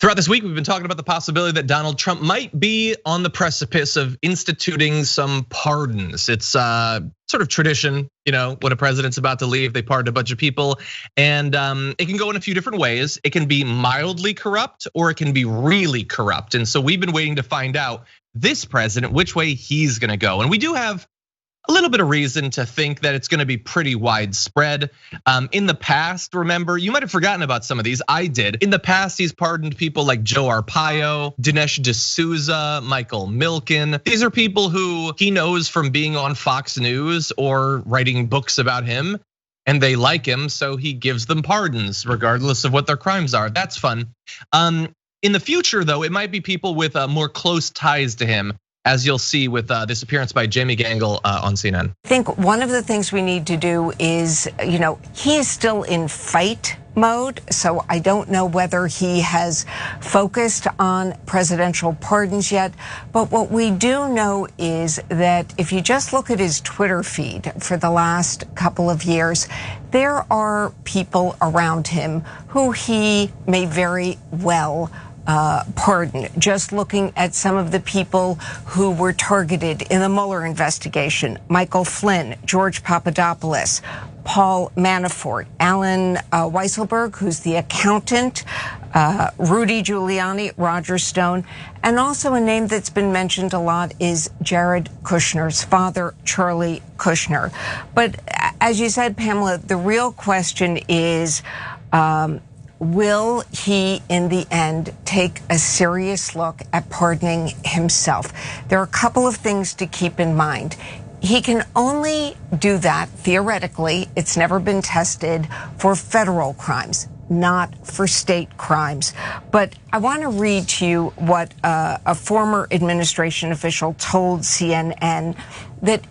Throughout this week, we've been talking about the possibility that Donald Trump might be on the precipice of instituting some pardons. It's sort of tradition, when a president's about to leave, they pardon a bunch of people. And it can go in a few different ways. It can be mildly corrupt or it can be really corrupt. And so we've been waiting to find out this president, which way he's gonna go. And we do have a little bit of reason to think that it's gonna be pretty widespread. In the past, remember, you might have forgotten about some of these, I did. In the past, he's pardoned people like Joe Arpaio, Dinesh D'Souza, Michael Milken. These are people who he knows from being on Fox News or writing books about him, and they like him, so he gives them pardons regardless of what their crimes are. That's fun. In the future, though, it might be people with more close ties to him, as you'll see with this appearance by Jamie Gangel on CNN. I think one of the things we need to do is, he is still in fight mode, so I don't know whether he has focused on presidential pardons yet. But what we do know is that if you just look at his Twitter feed for the last couple of years, there are people around him who he may very well pardon. Just looking at some of the people who were targeted in the Mueller investigation: Michael Flynn, George Papadopoulos, Paul Manafort, Alan Weisselberg, who's the accountant, Rudy Giuliani, Roger Stone, and also a name that's been mentioned a lot is Jared Kushner's father, Charlie Kushner. But as you said, Pamela, the real question is, will he, in the end, take a serious look at pardoning himself? There are a couple of things to keep in mind. He can only do that, theoretically, it's never been tested, for federal crimes, not for state crimes. But I want to read to you what a former administration official told CNN, that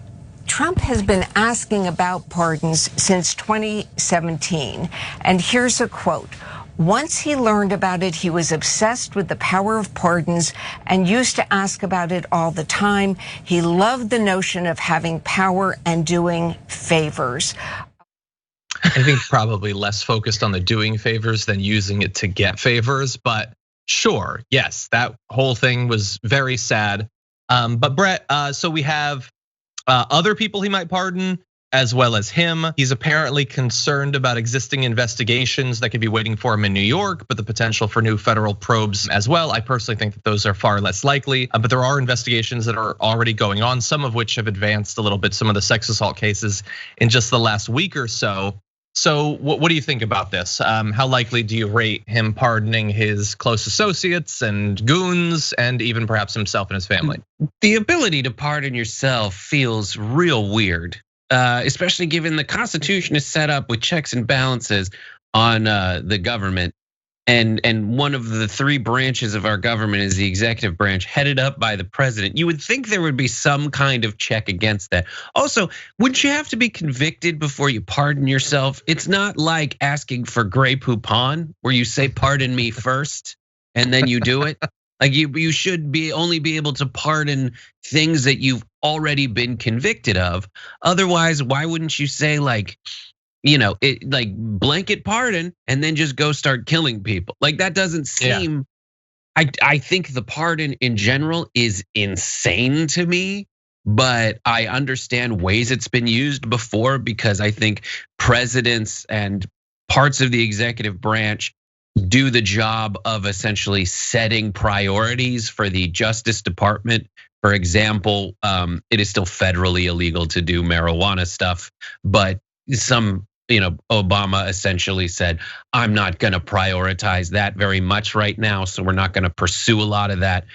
Trump has been asking about pardons since 2017. And here's a quote: "Once he learned about it, he was obsessed with the power of pardons and used to ask about it all the time. He loved the notion of having power and doing favors." I think probably less focused on the doing favors than using it to get favors, but sure, yes, that whole thing was very sad. But Brett, so we have other people he might pardon, as well as him. He's apparently concerned about existing investigations that could be waiting for him in New York, but the potential for new federal probes as well. I personally think that those are far less likely, but there are investigations that are already going on, some of which have advanced a little bit, some of the sex assault cases in just the last week or so. So what do you think about this? How likely do you rate him pardoning his close associates and goons and even perhaps himself and his family? The ability to pardon yourself feels real weird. Especially given the Constitution is set up with checks and balances on the government. And one of the three branches of our government is the executive branch, headed up by the president. You would think there would be some kind of check against that. Also, wouldn't you have to be convicted before you pardon yourself? It's not like asking for Grey Poupon, where you say, "Pardon me" first, and then you do it. Like you should only be able to pardon things that you've already been convicted of. Otherwise, why wouldn't you say like blanket pardon and then just go start killing people? Like that doesn't seem. Yeah. I think the pardon in general is insane to me, but I understand ways it's been used before, because I think presidents and parts of the executive branch do the job of essentially setting priorities for the Justice Department. For example, it is still federally illegal to do marijuana stuff, but Obama essentially said, "I'm not gonna prioritize that very much right now, so we're not gonna pursue a lot of that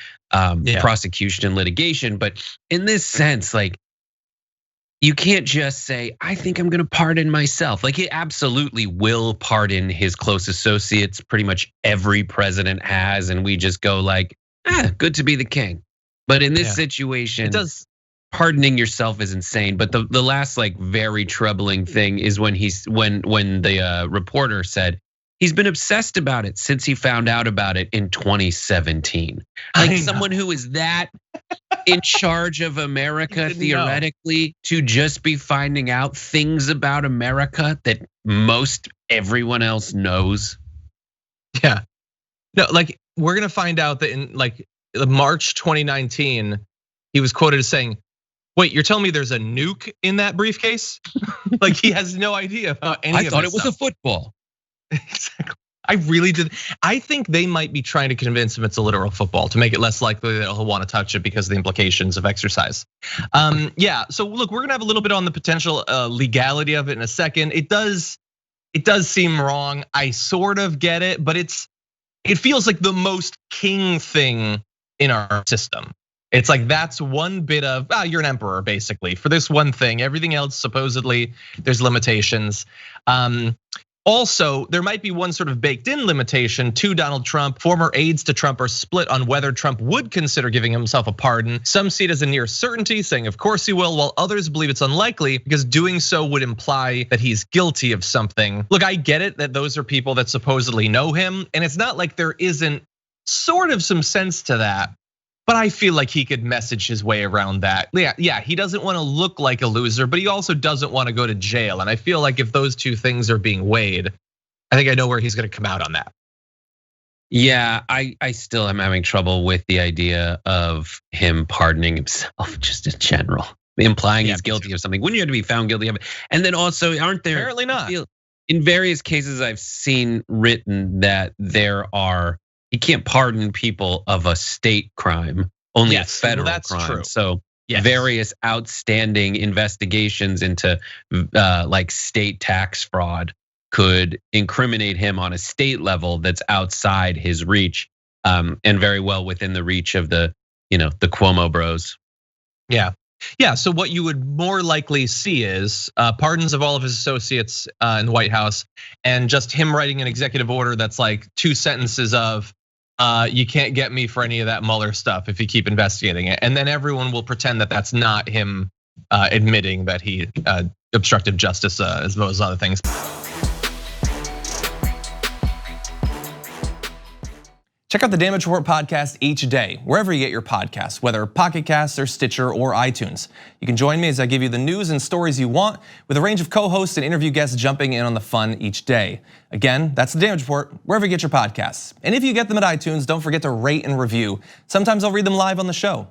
prosecution and litigation." But in this sense, like, you can't just say, "I think I'm gonna pardon myself." Like, he absolutely will pardon his close associates. Pretty much every president has, and we just go like, good to be the king. But in this situation, pardoning yourself is insane. But the last like very troubling thing is when the reporter said he's been obsessed about it since he found out about it in 2017. Like someone who is that in charge of America theoretically to just be finding out things about America that most everyone else knows. Yeah. No, like we're gonna find out that in like March 2019, he was quoted as saying, "Wait, you're telling me there's a nuke in that briefcase?" Like he has no idea about any of this I thought it was stuff. a football. Exactly. I really did. I think they might be trying to convince him it's a literal football to make it less likely that he'll want to touch it because of the implications of exercise. Yeah. So look, we're gonna have a little bit on the potential legality of it in a second. It does seem wrong. I sort of get it, but it feels like the most king thing in our system. It's like that's one bit of you're an emperor basically for this one thing. Everything else supposedly there's limitations. Also, there might be one sort of baked in limitation to Donald Trump. Former aides to Trump are split on whether Trump would consider giving himself a pardon. Some see it as a near certainty, saying of course he will, while others believe it's unlikely because doing so would imply that he's guilty of something. Look, I get it that those are people that supposedly know him, and it's not like there isn't sort of some sense to that. But I feel like he could message his way around that. Yeah, he doesn't want to look like a loser, but he also doesn't want to go to jail. And I feel like if those two things are being weighed, I think I know where he's going to come out on that. Yeah, I still am having trouble with the idea of him pardoning himself just in general, implying he's guilty of something. Wouldn't you have to be found guilty of it? And then also, aren't there? Apparently not. In various cases, I've seen written that you can't pardon people of a state crime, only a federal crime. True. So various outstanding investigations into like state tax fraud could incriminate him on a state level that's outside his reach, and very well within the reach of the Cuomo bros. Yeah, so what you would more likely see is pardons of all of his associates in the White House, and just him writing an executive order that's like 2 sentences of, you can't get me for any of that Mueller stuff if you keep investigating it. And then everyone will pretend that that's not him admitting that he obstructed justice as well as other things. Check out the Damage Report podcast each day, wherever you get your podcasts, whether Pocket Casts or Stitcher or iTunes. You can join me as I give you the news and stories you want, with a range of co-hosts and interview guests jumping in on the fun each day. Again, that's the Damage Report, wherever you get your podcasts. And if you get them at iTunes, don't forget to rate and review. Sometimes I'll read them live on the show.